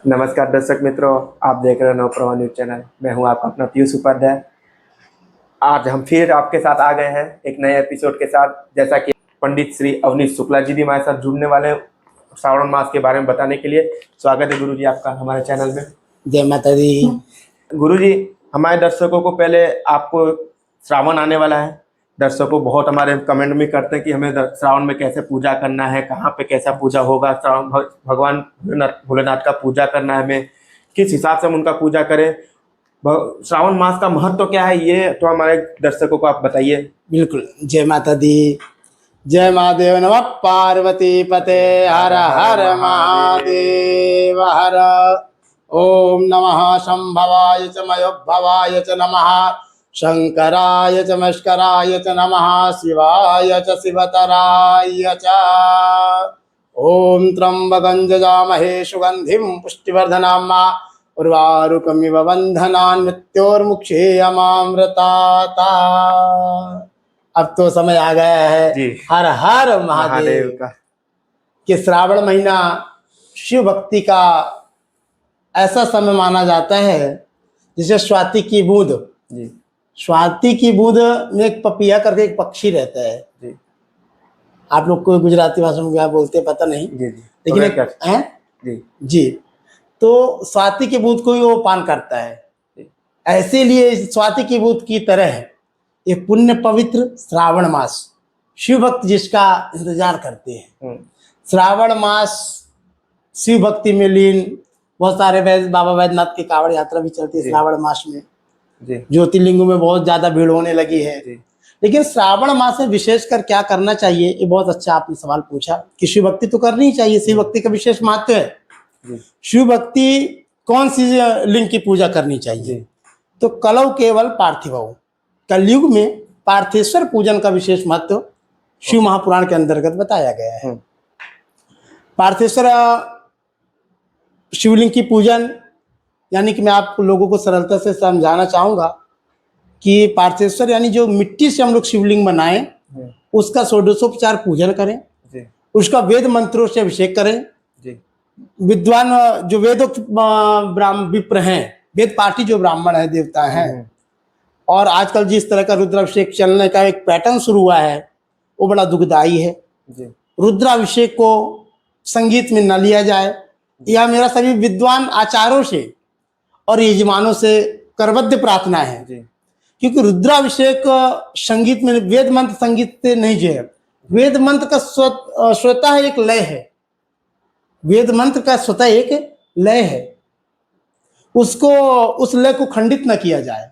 नमस्कार दर्शक मित्रों, आप देख रहे हैं नवप्रभा न्यूज चैनल। मैं हूं आपका अपना पीयूष उपाध्याय। आज हम फिर आपके साथ आ गए हैं एक नए एपिसोड के साथ। जैसा कि पंडित श्री अवनीश शुक्ला जी भी हमारे साथ जुड़ने वाले हैं श्रावण मास के बारे में बताने के लिए। स्वागत है गुरु जी आपका हमारे चैनल में। जय माता दी। गुरु जी, हमारे दर्शकों को पहले आपको श्रावण आने वाला है, दर्शकों बहुत हमारे कमेंट में करते हैं कि हमें श्रावण में कैसे पूजा करना है, कहाँ पे कैसा पूजा होगा, श्रावण भगवान भोलेनाथ का पूजा करना है, हमें किस हिसाब से हम उनका पूजा करें, श्रावण मास का महत्व क्या है, ये तो हमारे दर्शकों को आप बताइए। बिल्कुल। जय माता दी। जय महादेव। नमः पार्वती पते हर हर महादेव हर। ओम नमः शंभवाय च मयोभवाय च नमः शंकराय च मस्कराय च नमः शिवाय च शिवतराय च। ओम त्र्यंबकं जजामहे सुगंधिं पुष्टिवर्धनाम् उर्वारुकमिव बंधनान् मृत्योर्मुक्षेयमामृतात्। अब तो समय आ गया है जी। हर हर महादेव का कि श्रावण महीना शिव भक्ति का ऐसा समय माना जाता है जिसे स्वाति की बूंद। जी। स्वाति की बूंद में एक पपिया करके एक पक्षी रहता है। जी। आप लोग को गुजराती भाषा में क्या बोलते हैं पता नहीं। जी। जी। लेकिन एक है जी। जी, तो स्वाति की बूंद को ही वो पान करता है। ऐसे लिए स्वाति की बूंद की तरह ये पुण्य पवित्र श्रावण मास शिव भक्त जिसका इंतजार करते हैं। श्रावण मास शिव भक्ति में लीन बहुत सारे बाबा वैद्यनाथ की कांवड़ यात्रा भी चलती है श्रावण मास में। ज्योतिर्लिंगों में बहुत ज्यादा भीड़ होने लगी है। लेकिन श्रावण मास में विशेषकर क्या करना चाहिए, ये बहुत अच्छा आपने सवाल पूछा कि शिव भक्ति तो करनी ही चाहिए। शिव भक्ति का विशेष महत्व है। शिव भक्ति कौन सी लिंग की पूजा करनी चाहिए, तो कलौ केवल पार्थिव। कलयुग में पार्थेश्वर पूजन का विशेष महत्व शिव महापुराण के अंतर्गत बताया गया है। पार्थेश्वर शिवलिंग की पूजन यानी कि मैं आप लोगों को सरलता से समझाना चाहूंगा कि पार्थेश्वर यानी जो मिट्टी से हम लोग शिवलिंग बनाएं उसका षोडशोपचार पूजन करें, उसका वेद मंत्रों से अभिषेक करें। विद्वान जो वेदोक्त विप्र हैं, वेद पाठी जो ब्राह्मण है, देवता हैं, और आजकल जिस तरह का रुद्राभिषेक चलने का एक पैटर्न शुरू हुआ है वो बड़ा दुखदायी है। रुद्राभिषेक को संगीत में न लिया जाए, यह मेरा सभी विद्वान आचार्यों से और यजमानों से करबद्ध प्रार्थना है। क्योंकि रुद्राभिषेक संगीत में, वेद मंत्र संगीत से नहीं जो है, वेद मंत्र का स्वतः एक लय है। वेद मंत्र का स्वतः एक लय है, उसको उस लय को खंडित न किया जाए।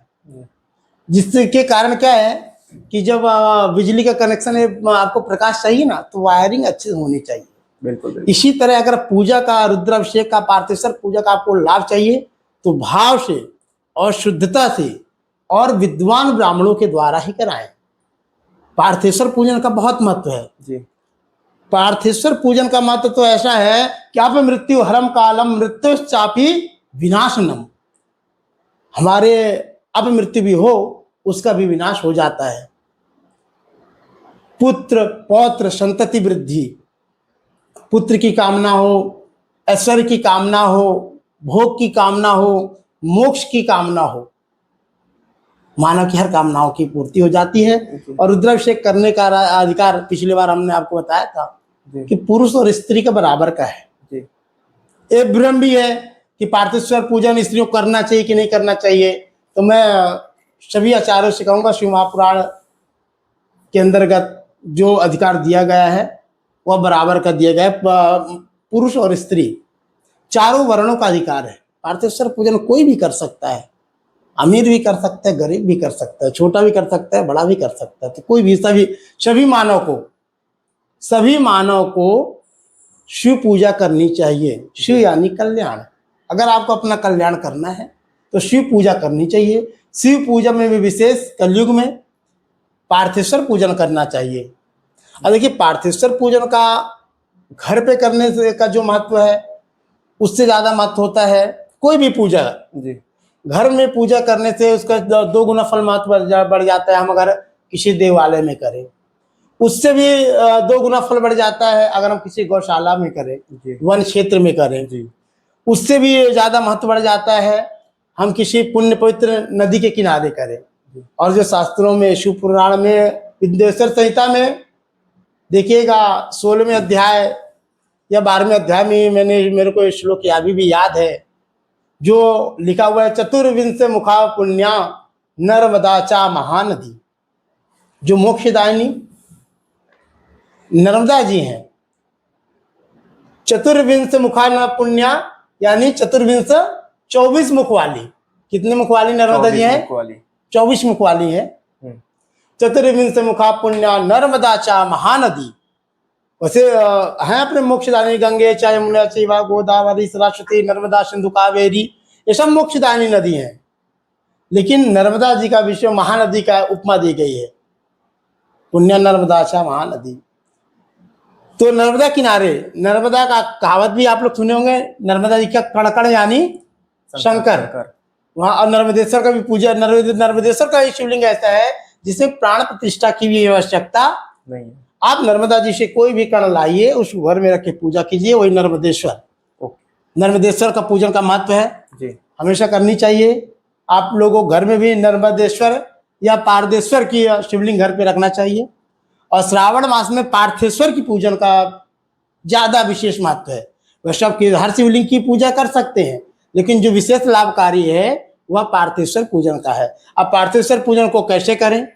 जिसके कारण क्या है कि जब बिजली का कनेक्शन है, आपको प्रकाश चाहिए ना, तो वायरिंग अच्छी होनी चाहिए। बिल्कुल। इसी तरह अगर पूजा का, रुद्राभिषेक का, पार्थेश्वर पूजा का आपको लाभ चाहिए तो भाव से और शुद्धता से और विद्वान ब्राह्मणों के द्वारा ही कराएं। पार्थेश्वर पूजन का बहुत महत्व है जी। पार्थेश्वर पूजन का महत्व तो ऐसा है कि आप मृत्यु हरम कालम मृत्युश्चापि विनाशनम, हमारे अब मृत्यु भी हो उसका भी विनाश हो जाता है। पुत्र पौत्र संतति वृद्धि, पुत्र की कामना हो, ऐश्वर्य की कामना हो, भोग की कामना हो, मोक्ष की कामना हो, मानव की हर कामनाओं की पूर्ति हो जाती है। और रुद्राभिषेक करने का अधिकार पिछली बार हमने आपको बताया था कि पुरुष और स्त्री के बराबर का है। एक भ्रम भी है कि पार्थेश्वर पूजन स्त्रियों को करना चाहिए कि नहीं करना चाहिए, तो मैं सभी आचार्यों से कहूँगा शिव महापुराण के अंतर्गत जो अधिकार दिया गया है वह बराबर का दिया गया है। पुरुष और स्त्री चारों वर्णों का अधिकार है। पार्थेश्वर पूजन कोई भी कर सकता है, अमीर भी कर सकता है, गरीब भी कर सकता है, छोटा भी कर सकता है, बड़ा भी कर सकता है। तो कोई भी, सभी मानव को शिव पूजा करनी चाहिए। शिव यानी कल्याण। अगर आपको अपना कल्याण करना है तो शिव पूजा करनी चाहिए। शिव पूजा में भी विशेष कलयुग में पार्थेश्वर पूजन करना चाहिए। और देखिए, पार्थेश्वर पूजन का घर पे करने से का जो महत्व है उससे ज्यादा महत्व होता है कोई भी पूजा जी। घर में पूजा करने से उसका 2 गुना फल महत्व बढ़ जाता है। हम अगर किसी देवालय में करें उससे भी 2 गुना फल बढ़ जाता है। अगर हम किसी गौशाला में करें, वन क्षेत्र में करें जी, उससे भी ज़्यादा महत्व बढ़ जाता है हम किसी पुण्य पवित्र नदी के किनारे करें। और जो शास्त्रों में शिव पुराण में विद्येश्वर संहिता में देखिएगा 16वें अध्याय या 12वें अध्याय में मेरे को श्लोक अभी भी याद है जो लिखा हुआ है, चतुर्विंश मुखा पुण्या नर्मदा चा महानदी। जो मोक्षदायिनी नर्मदा जी हैं, चतुर्विंश मुखा पुण्या यानी चतुर्विंश 24 मुख वाली। कितने मुख वाली नर्मदा जी हैं? 24 मुख वाली है। चतुर्विंश मुखा पुण्या नर्मदा चा महानदी। वैसे हैं अपने मोक्षदायिनी गंगे चा यमुना चैव गोदावरी सरस्वती नर्मदा सिंधु कावेरी, ये सब मोक्षदायिनी नदी हैं। लेकिन नर्मदा जी का विषय महानदी का उपमा दी गई है, पुण्य नर्मदा चा महानदी। तो नर्मदा किनारे, नर्मदा का कहावत भी आप लोग सुने होंगे, नर्मदा जी का कण यानी शंकर। वहाँ और नर्मदेश्वर का भी पूजा, नर्मदेश्वर का शिवलिंग ऐसा है जिसमें प्राण प्रतिष्ठा की भी आवश्यकता नहीं है। आप नर्मदा जी से कोई भी कण लाइए, उस घर में रख के पूजा कीजिए, वही नर्मदेश्वर। नर्मदेश्वर का पूजन का महत्व है जी, हमेशा करनी चाहिए। आप लोगों घर में भी नर्मदेश्वर या पारदेश्वर की शिवलिंग घर पे रखना चाहिए। और श्रावण मास में पार्थेश्वर की पूजन का ज्यादा विशेष महत्व है। वैसे आप हर शिवलिंग की पूजा कर सकते हैं, लेकिन जो विशेष लाभकारी है वह पार्थेश्वर पूजन का है। अब पार्थेश्वर पूजन को कैसे करें,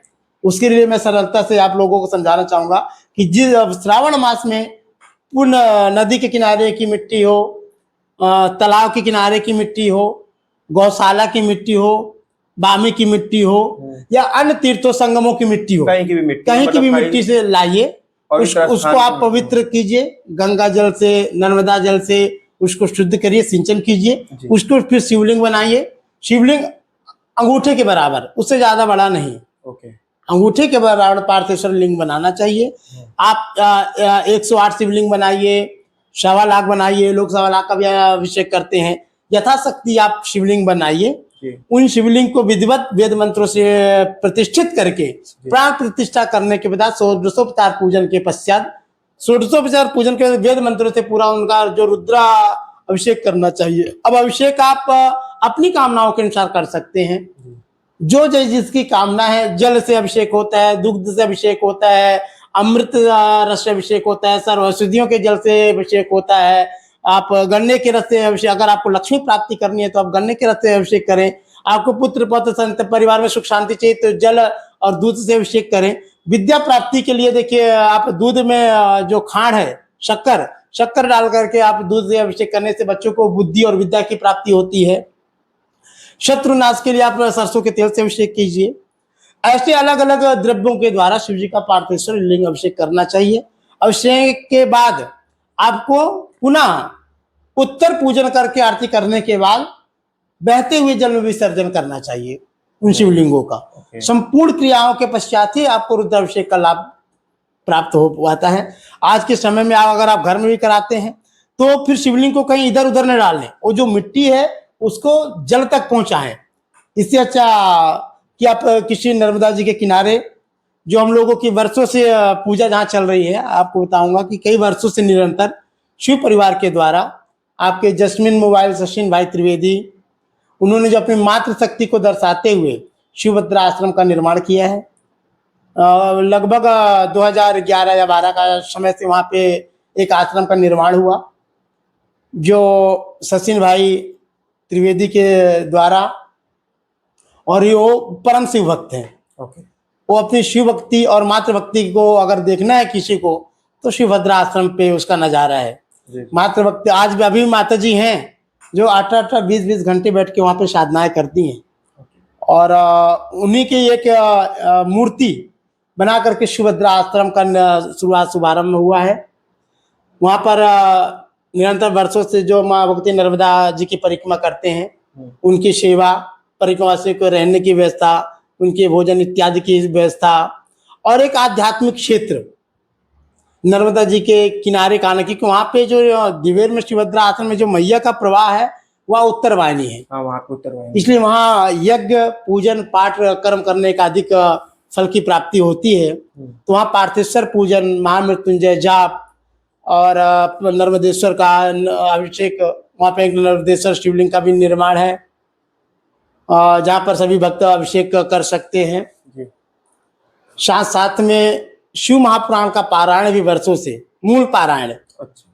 उसके लिए मैं सरलता से आप लोगों को समझाना चाहूँगा कि जिस श्रावण मास में पूर्ण नदी के किनारे की मिट्टी हो, तालाब के किनारे की मिट्टी हो, गौशाला की मिट्टी हो, बामी की मिट्टी हो या अन्य तीर्थों संगमों की मिट्टी हो, कहीं की भी मिट्टी से लाइए, उसको आप पवित्र कीजिए, गंगा जल से, नर्मदा जल से उसको शुद्ध करिए, सिंचन कीजिए, उसको फिर शिवलिंग बनाइए। शिवलिंग अंगूठे के बराबर, उससे ज्यादा बड़ा नहीं, अंगूठे के बराबर पार्थेश्वर लिंग बनाना चाहिए। आप 108 शिवलिंग बनाइए, 1.25 लाख बनाइए, लोग 1.25 लाख का भी अभिषेक करते हैं। यथाशक्ति आप शिवलिंग बनाइए, उन शिवलिंग को विधिवत वेद मंत्रों से प्रतिष्ठित करके प्राण प्रतिष्ठा करने के बाद षोडशोपचार पूजन के पश्चात, षोडशोपचार पूजन के वेद मंत्रों से पूरा उनका जो रुद्रा अभिषेक करना चाहिए। अब अभिषेक आप अपनी कामनाओं के अनुसार कर सकते हैं, जो जिसकी कामना है। जल से अभिषेक होता है, दुग्ध से अभिषेक होता है, अमृत रस से अभिषेक होता है, सर्व औषधियों के जल से अभिषेक होता है। आप गन्ने के रस से अभिषेक, अगर आपको लक्ष्मी प्राप्ति करनी है तो आप गन्ने के रस से अभिषेक करें। आपको पुत्र पौत्र संत परिवार में सुख शांति चाहिए तो जल और दूध से अभिषेक करें। विद्या प्राप्ति के लिए देखिए, आप दूध में जो खांड है, शक्कर डाल करके आप दूध से अभिषेक करने से बच्चों को बुद्धि और विद्या की प्राप्ति होती है। शत्रुनाश के लिए आप सरसों के तेल से अभिषेक कीजिए। ऐसे अलग अलग द्रव्यों के द्वारा शिव जी का पार्थेश्वर लिंग अभिषेक करना चाहिए। अभिषेक के बाद आपको पुनः उत्तर पूजन करके आरती करने के बाद बहते हुए जल में विसर्जन करना चाहिए उन शिवलिंगों का। संपूर्ण क्रियाओं के पश्चात ही आपको रुद्राभिषेक का लाभ प्राप्त हो पाता है। आज के समय में अगर आप घर में भी कराते हैं तो फिर शिवलिंग को कहीं इधर उधर न डालें, वो जो मिट्टी है उसको जल तक पहुंचाएं। इससे अच्छा कि आप किसी नर्मदा जी के किनारे, जो हम लोगों की वर्षों से पूजा जहाँ चल रही है, आपको बताऊंगा कि कई वर्षों से निरंतर शिव परिवार के द्वारा आपके जस्मिन मोबाइल सचिन भाई त्रिवेदी, उन्होंने जो अपनी मातृ शक्ति को दर्शाते हुए शिवभद्रा आश्रम का निर्माण किया है। लगभग 2011 या 12 का समय से वहाँ पे एक आश्रम का निर्माण हुआ, जो सचिन भाई त्रिवेदी के द्वारा, और ये वो परम शिव भक्त हैं। वो अपनी शिव भक्ति और मातृ भक्ति को अगर देखना है किसी को तो शिवभद्रा आश्रम पे उसका नजारा है। मातृ भक्ति आज भी अभी माता जी हैं जो 8-8, 20-20 घंटे बैठ के वहाँ पे साधनाएं करती हैं। और उन्हीं की एक मूर्ति बना करके शिवभद्रा आश्रम का शुभारंभ हुआ है। वहाँ पर निरंतर वर्षों से जो माँ भक्ति नर्मदा जी की परिक्रमा करते हैं, उनकी सेवा, परिक्रमा से को रहने की व्यवस्था, उनके भोजन इत्यादि की व्यवस्था, और एक आध्यात्मिक क्षेत्र नर्मदा जी के किनारे का आने की, वहाँ पे जो दिवेर में शिवभद्रा आश्रम में जो मैया का प्रवाह है वह उत्तर वाहिनी है। वहाँ पे उत्तर वाहिनी, इसलिए वहाँ यज्ञ पूजन पाठ कर्म करने का अधिक फल की प्राप्ति होती है। तो वहाँ पार्थेश्वर पूजन, महामृत्युंजय जाप और नर्मदेश्वर का अभिषेक वहाँ पे एक नर्मदेश्वर शिवलिंग का भी निर्माण है, जहाँ पर सभी भक्त अभिषेक कर सकते हैं। जी साथ साथ में शिव महापुराण का पारायण भी वर्षों से, मूल पारायण, अच्छा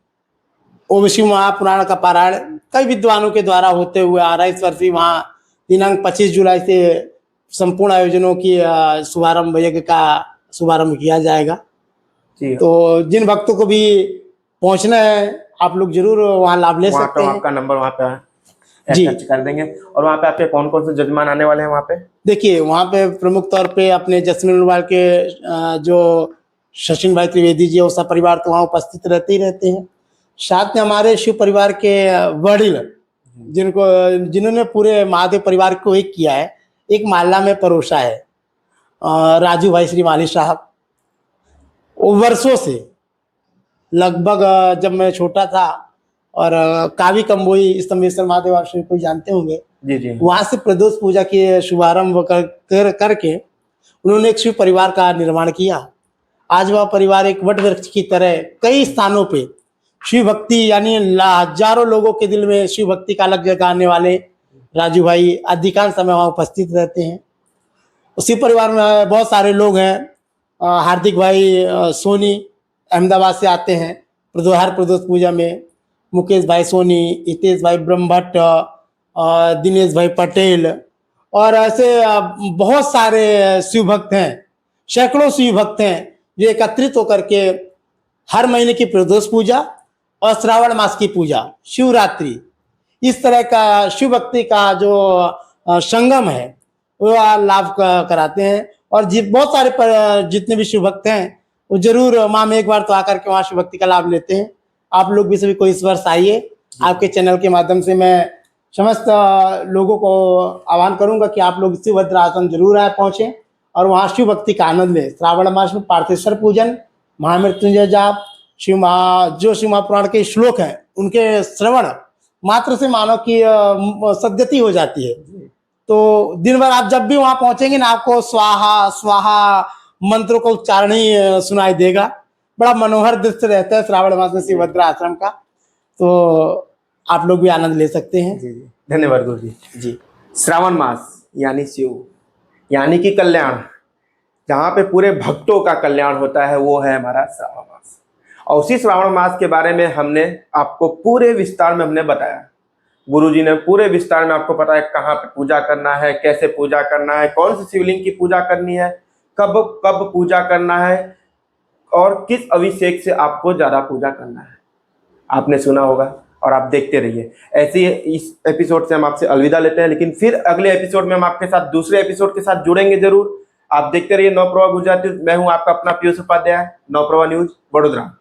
वो भी शिव महापुराण का पारायण कई विद्वानों के द्वारा होते हुए आ रहा है। इस वर्ष भी वहाँ दिनांक 25 जुलाई से संपूर्ण आयोजनों की शुभारंभ यज्ञ का शुभारंभ किया जाएगा। जी तो जिन भक्तों को भी पहुंचना है, आप लोग जरूर वहाँ लाभ ले वहाँ सकते पे हैं। आपका नंबर वहाँ पे जी। अटैच कर देंगे। और वहाँ पे आपके कौन कौन से जजमान आने वाले हैं वहाँ पे? देखिए, वहाँ पे प्रमुख तौर पे अपने जैसलमेर के जो सचिन भाई त्रिवेदी जी और सब परिवार तो वहाँ उपस्थित रहते ही रहते हैं। साथ में हमारे शिव परिवार के वडील, जिन्होंने पूरे महादेव परिवार को एक किया है, एक माला में परोसा है, राजू भाई श्रीमाली साहब। वो वर्षों से, लगभग जब मैं छोटा था और कावी कंबोई स्तंभेश्वर महादेव आप सभी कोई जानते होंगे, जी जी वहाँ से प्रदोष पूजा के शुभारंभ करके उन्होंने एक शिव परिवार का निर्माण किया। आज वह परिवार एक वट वृक्ष की तरह कई स्थानों पे शिव भक्ति, यानी हजारों लोगों के दिल में शिव भक्ति का अलग जगाने वाले राजू भाई अधिकांश समय वहाँ उपस्थित रहते हैं। उसी परिवार में बहुत सारे लोग हैं। हार्दिक भाई सोनी अहमदाबाद से आते हैं हर प्रदोष पूजा में, मुकेश भाई सोनी, हितेश भाई ब्रह्मभट्ट, दिनेश भाई पटेल, और ऐसे बहुत सारे शिव भक्त हैं, सैकड़ों शिव भक्त हैं जो एकत्रित होकर के हर महीने की प्रदोष पूजा और श्रावण मास की पूजा, शिवरात्रि, इस तरह का शिव भक्ति का जो संगम है वो लाभ कराते हैं। और बहुत सारे जितने भी शिव भक्त हैं वो जरूर माह में एक बार तो आकर के वहाँ शिव भक्ति का लाभ लेते हैं। आप लोग भी सभी को इस वर्ष आइए। आपके चैनल के माध्यम से मैं समस्त लोगों को आह्वान करूंगा कि आप लोग शिवभद्र आश्रम जरूर आए पहुंचे और वहाँ शिव भक्ति का आनंद लें। श्रावण मास में पार्थेश्वर पूजन, महामृत्युंजय जाप, जो शिव महापुराण के श्लोक हैं उनके श्रवण मात्र से मानव की सद्गति हो जाती है। तो दिन भर आप जब भी वहां पहुंचेंगे ना, आपको स्वाहा स्वाहा मंत्रों का उच्चारण ही सुनाई देगा। बड़ा मनोहर दृश्य रहता है श्रावण मास में शिवभद्र आश्रम का, तो आप लोग भी आनंद ले सकते हैं। जी जी धन्यवाद गुरु जी। जी, श्रावण मास यानी शिव, यानी कि कल्याण, जहाँ पे पूरे भक्तों का कल्याण होता है वो है हमारा श्रावण मास। और उसी श्रावण मास के बारे में हमने आपको पूरे विस्तार में हमने बताया। गुरुजी ने पूरे विस्तार में आपको बताया कहाँ पे पूजा करना है, कैसे पूजा करना है, कौन सी शिवलिंग की पूजा करनी है, कब कब पूजा करना है और किस अभिषेक से आपको ज्यादा पूजा करना है। आपने सुना होगा और आप देखते रहिए। ऐसे ही इस एपिसोड से हम आपसे अलविदा लेते हैं, लेकिन फिर अगले एपिसोड में हम आपके साथ दूसरे एपिसोड के साथ जुड़ेंगे जरूर। आप देखते रहिए नवप्रभा गुजराती। मैं हूं आपका अपना पीयूष उपाध्याय, नवप्रभा न्यूज, वडोदरा।